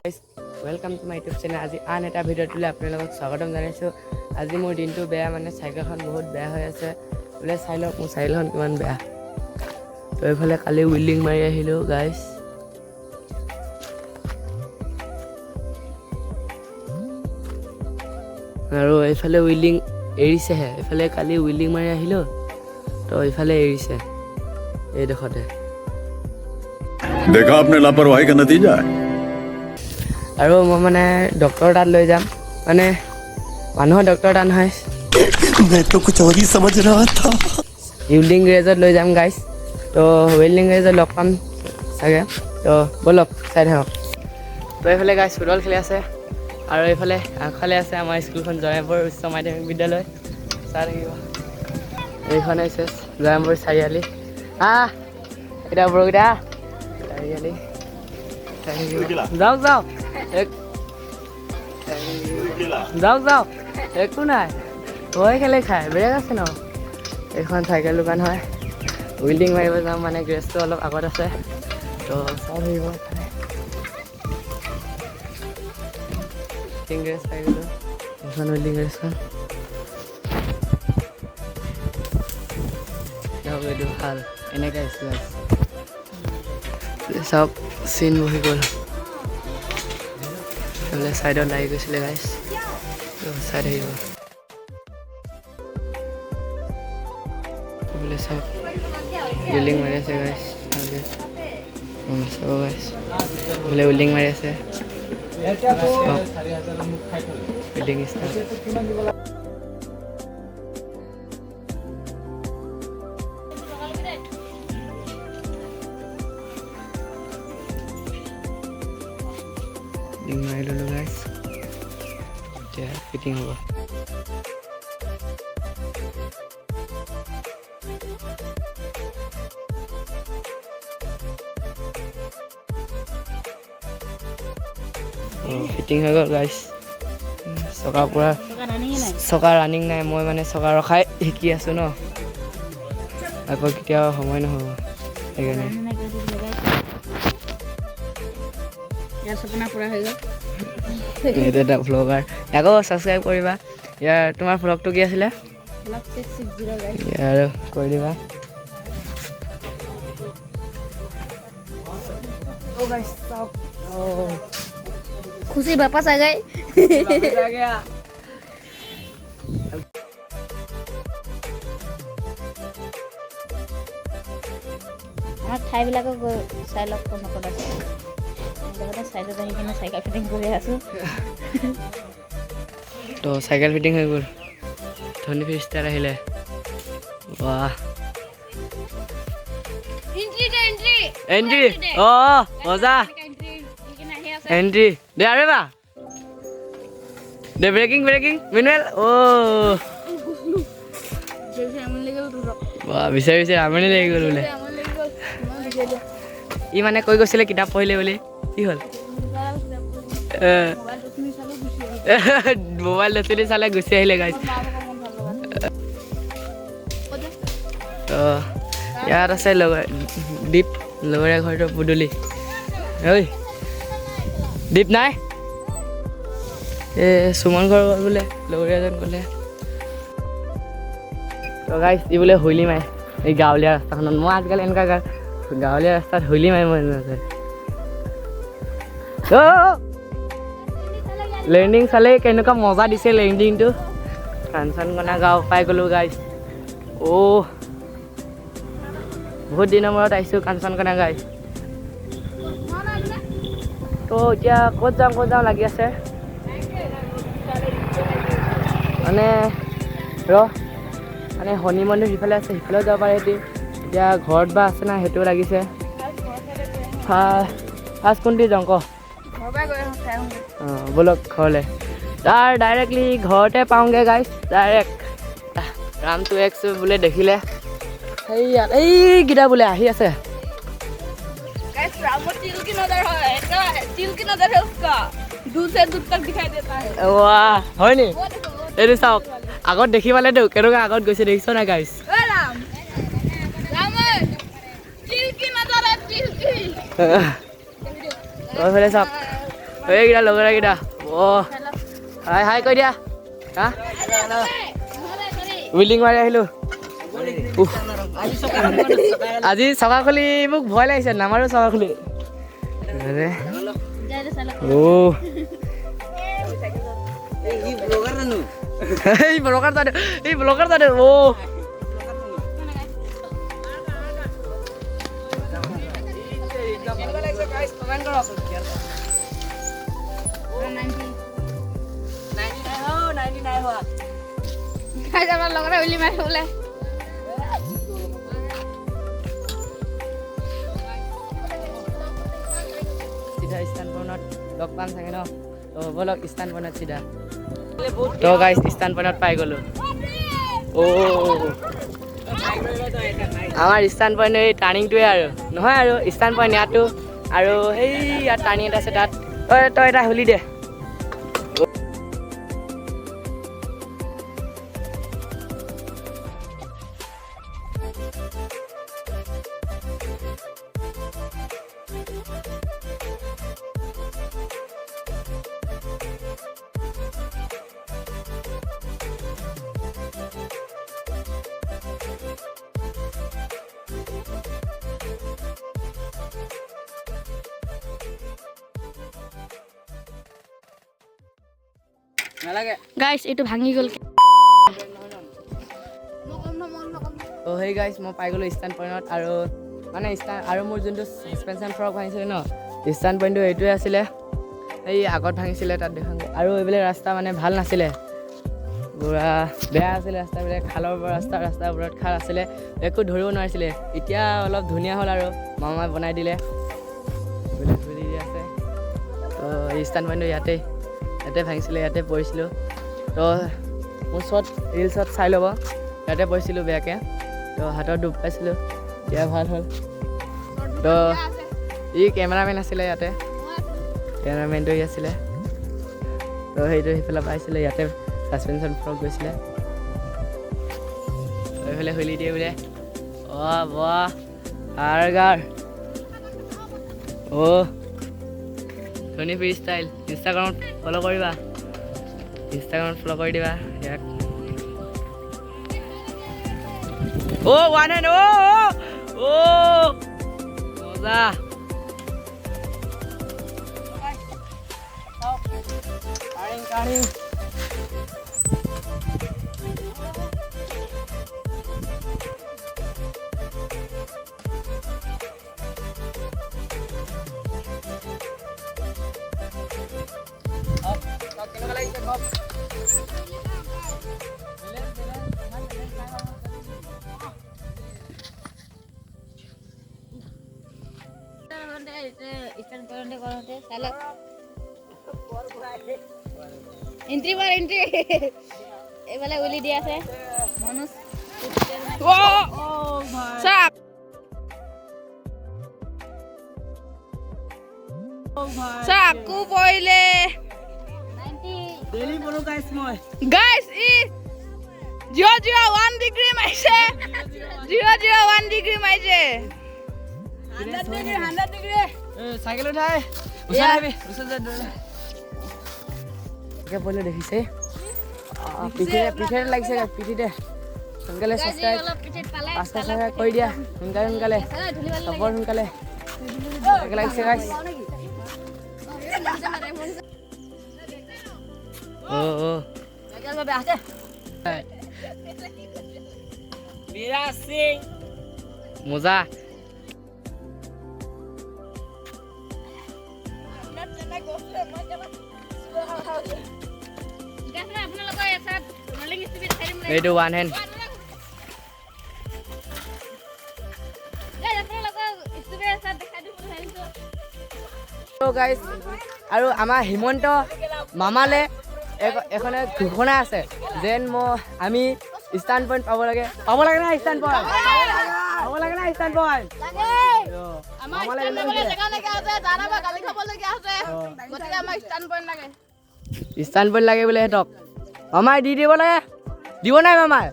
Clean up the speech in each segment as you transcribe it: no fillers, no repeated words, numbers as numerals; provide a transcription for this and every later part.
Welcome to my YouTube channel. आज आन एटा video आपलोक स्वागतम जानाइছোঁ। आज मोर दिनটো बेया মানে সাইকেলখন বহুত বেয়া হৈ আছে বোলে চাই লওক মোৰ সাইকেলখন কিমান বেয়া। তো এইফালে কালি উইলিং মাৰি আহিলোঁ গাইছ। আৰু এইফালে উইলিং এৰিছেহে, এইফালে কালি উইলিং মাৰি আহিলোঁ তো এইফালে এৰিছে এই দেখতে। देखा आपने लापरवाही का नतीजा है। আৰু মই মানে ডক্টৰ তাত লৈ যাম, মানে মানুহৰ ডক্টৰ তাত নহয়, मैं तो कुछ और ही समझ रहा था। ৱেল্ডিং গেৰেজত লৈ যাম গাইছ। তো ৱেল্ডিং গেৰেজত লগ পাম চাগে, তো ব'লক চাই থাকক। তো এইফালে গাইছ ফুটবল খেলি আছে আৰু এইফালে আগফালে আছে আমাৰ স্কুলখন জয়মপুৰ উচ্চ মাধ্যমিক বিদ্যালয়। চাই থাকিব, এইখন হৈছে জয়মপুৰ চাৰিআলি। এতিয়া বৰকেইটা চাৰিআলি যাওক যাওক যাওক যাওক একো নাই, তই খেলে খাই ব্ৰেক আছে ন। এইখন চাইকেল দোকান হয়, ৱেল্ডিং মাৰিব যাম মানে গেৰেজটো অলপ আগত আছে। তো চাই থাকিব, ৱেল্ডিং গেৰেজ পাই গ'লোঁ। এইখন ৱেল্ডিং গেৰেজখন এইটো ভাল এনেকৈ আছোঁ চব চিন বহি গ'ল। এইফালে ছাইডত লাগি গৈছিলে গাইছ, চাই থাকিব। এইফালে চব ৱেল্ডিং মাৰি আছে গাইছ, চাব গাইছ। এইফালে ৱেল্ডিং মাৰি আছে, ৱেল্ডিং ষ্টাৰ্ট। মাৰি ল'লোঁ গাইছ, এতিয়া ফিটিং হ'ব। ফিটিং হৈ গ'ল গাইছ। চকা পূৰা চকা ৰানিং নাই, মই মানে চকা ৰখাই শিকি আছোঁ ন, আকৌ কেতিয়াও সময় নহ'ব সেইকাৰণে। এইটো এটা ভ্লগাৰ, আকৌ ছাবস্ক্ৰাইব কৰিবা। ইয়াৰ তোমাৰ ভ্লগটো কি আছিলে আৰু কৰি দিবা। खुशी वापस आ गए। আমাৰ ঠাইবিলাকো গৈ চাই লওক কোন ক'ত আছে। লগতে চাইডত আহি কিনে চাইকেল ফিটিং কৰি আছোঁ। তো চাইকেল ফিটিং হৈ গ'ল, ধনী ফিষ্টাৰ আহিলে। বাহ এণ্ট্ৰি, অঁ মজা এণ্ট্ৰি দে আৰু বা দে। Breaking manual. বাহ বিচাৰি বিচাৰি আমনি লাগি গ'ল বোলে। ই মানে কৈ গৈছিলে কিতাপ পঢ়িলে বুলি, কি হ'ল? মোবাইল লচলি চালে গুচি আহিলে গাইছ। তো ইয়াত আছে দীপ, লগৰীয়া ঘৰটো পুদুলি। ঐ দীপ নাই, সুমন ঘৰ গ'ল বোলে, লগৰীয়াজন ক'লে। তো গাইছ ই বোলে হুইলি মাৰে এই গাঁৱলীয়া ৰাস্তাখনত। মই আজিকালি এনেকুৱা গাঁৱলীয়া ৰাস্তাত হুইলি মাৰিব নাযায়। লেণ্ডিং চালে কেনেকুৱা মজা দিছে লেণ্ডিংটো। কাঞ্চনকনা গাঁও পাই গ'লোঁ গাইছ। বহুত দিনৰ মূৰত আহিছোঁ কাঞ্চনকনা গাইছ। তো এতিয়া ক'ত যাওঁ লাগি আছে মানে মানে শনি মন্দিৰ সিফালে আছে, সিফালেও যাব পাৰে। এতিয়া ঘৰত বা আছে না সেইটোও লাগিছে। ফাৰ্ষ্ট কোনটি যাওঁ ক? ব'লক ঘৰলৈ। তাৰ ডাইৰেক্টলি ঘৰতে পাওঁগৈ গাইছ, ডাইৰেক্ট ৰামটো এক্স বোলে দেখিলে সেইয়াত এইকেইটা বোলে আহি আছে। হয় নি? এইটো চাওক, আগত দেখি পালেতো কেনেকুৱা আগত গৈছে দেখিছ নাই গাইছ? এইফালে চাওক এইকেইটা লগৰকেইটা হাই হাই কৈ দিয়া হা বিল্ডিং মাৰি আহিলোঁ আজি চকা খুলি মোক ভয় লাগিছে নামাৰো চকা খুলি এই ব্লগাৰ তাতে লগতে উলি মাৰি বোলে চিধা ষ্টেণ্ড পইণ্টত লগ পাম চাগে ন তো ব'লক ষ্টেণ্ড পইণ্টত চিধা তো গাইছ ষ্টেণ্ড পইণ্টত পাই গ'লোঁ আমাৰ ষ্টেণ্ড পইণ্ট এই টাৰ্ণিংটোৱে আৰু নহয় আৰু ষ্টেণ্ড পইণ্ট ইয়াতো আৰু সেই ইয়াত টাৰ্ণিং এটা আছে তাত তই এটা খুলি দে গাইছ এইটো ভাঙি গ'ল তো সেই গাইছ মই পাই গ'লোঁ ষ্টেণ্ড পইণ্টত আৰু মানে আৰু মোৰ যোনটো ছাছপেনশ্যন ফ্ৰক ভাঙিছিলে ন ষ্টেণ্ড পইণ্টটো এইটোৱে আছিলে এই আগত ভাঙিছিলে তাত দেখাংগৈ আৰু এইবিলাক ৰাস্তা মানে ভাল নাছিলে পুৰা বেয়া আছিলে ৰাস্তাবিলাক খালৰ পৰা ৰাস্তাবোৰত খাল আছিলে একো ধৰিব নোৱাৰিছিলে এতিয়া অলপ ধুনীয়া হ'ল আৰু মামাই বনাই দিলে এইবিলাক ধৰি দি আছে তো এই ষ্টেণ্ড পইণ্টটো ইয়াতে ভাঙিছিলে ইয়াতে পৰিছিলোঁ তো মোৰ ৰিলছত চাই ল'ব ইয়াতে পৰিছিলোঁ বেয়াকৈ তো হাতত দুখ পাইছিলোঁ এতিয়া ভাল হ'ল তো ই কেমেৰামেন আছিলে ইয়াতে কেমেৰামেনটো ই আছিলে তো সেইটো সেইফালে পাইছিলে ইয়াতে ছাছপেনশ্যন ফ্ৰক গৈছিলে এইফালে খুলি দিয়ে বোলে বাহ আৰগাৰ ধনী ফ্ৰী ষ্টাইল ইনষ্টাগ্ৰামত ফ'ল' কৰিবা ফ'ল' কৰি দিবা ইয়াক ওৱান হেণ্ড মজা কাঢ়িং এন্ট্ৰি এইফালে উলি দি আছে মনোজ আকৌ পৰিলে গাইছ ই 001 ডিগ্ৰী মাৰিছে 001 ডিগ্ৰী মাৰিছে 100 ডিগ্ৰী চাইকেল উঠাই ওচৰত পৰিলে দেখিছে পিঠিতে লাগিছে পিঠিতে সোনকালে ছাবস্ক্ৰাইব 500 কৰি দিয়া সোনকালে চবৰ সোনকালে লাগিছে গাইছ মজা এইটো ওৱান হেণ্ড গাইছ আৰু আমাৰ হিমন্ত মামালে এখনে ঘোষণা আছে যেন আমি ষ্টেণ্ড পইণ্ট পাব লাগে না ষ্টেণ্ড পইণ্ট ষ্টেণ্ড পইণ্ট লাগে বোলে সিহঁতক মামাই দি দিব লাগে দিব নাই মামাই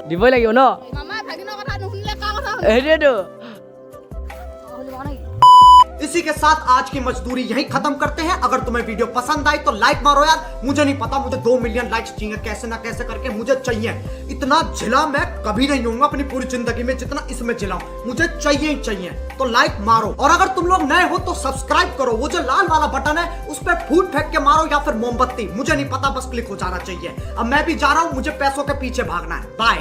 দিবই লাগিব ন সেইটোৱেতো इसी के साथ आज की मजदूरी यहीं खत्म करते हैं। अगर तुम्हें वीडियो पसंद आई तो लाइक मारो यार। मुझे नहीं पता, मुझे 2 मिलियन लाइक्स चाहिए, कैसे ना कैसे करके मुझे चाहिए। इतना झिला मैं कभी नहीं होऊंगा अपनी पूरी जिंदगी में जितना इसमें झिला हूं। मुझे चाहिए ही चाहिए, तो लाइक मारो। और अगर तुम लोग नए हो तो सब्सक्राइब करो। वो जो लाल वाला बटन है उस पर फूट फेंक के मारो या फिर मोमबत्ती, मुझे नहीं पता, बस क्लिक हो जाना चाहिए। अब मैं भी जा रहा हूं, मुझे पैसों के पीछे भागना है। बाय।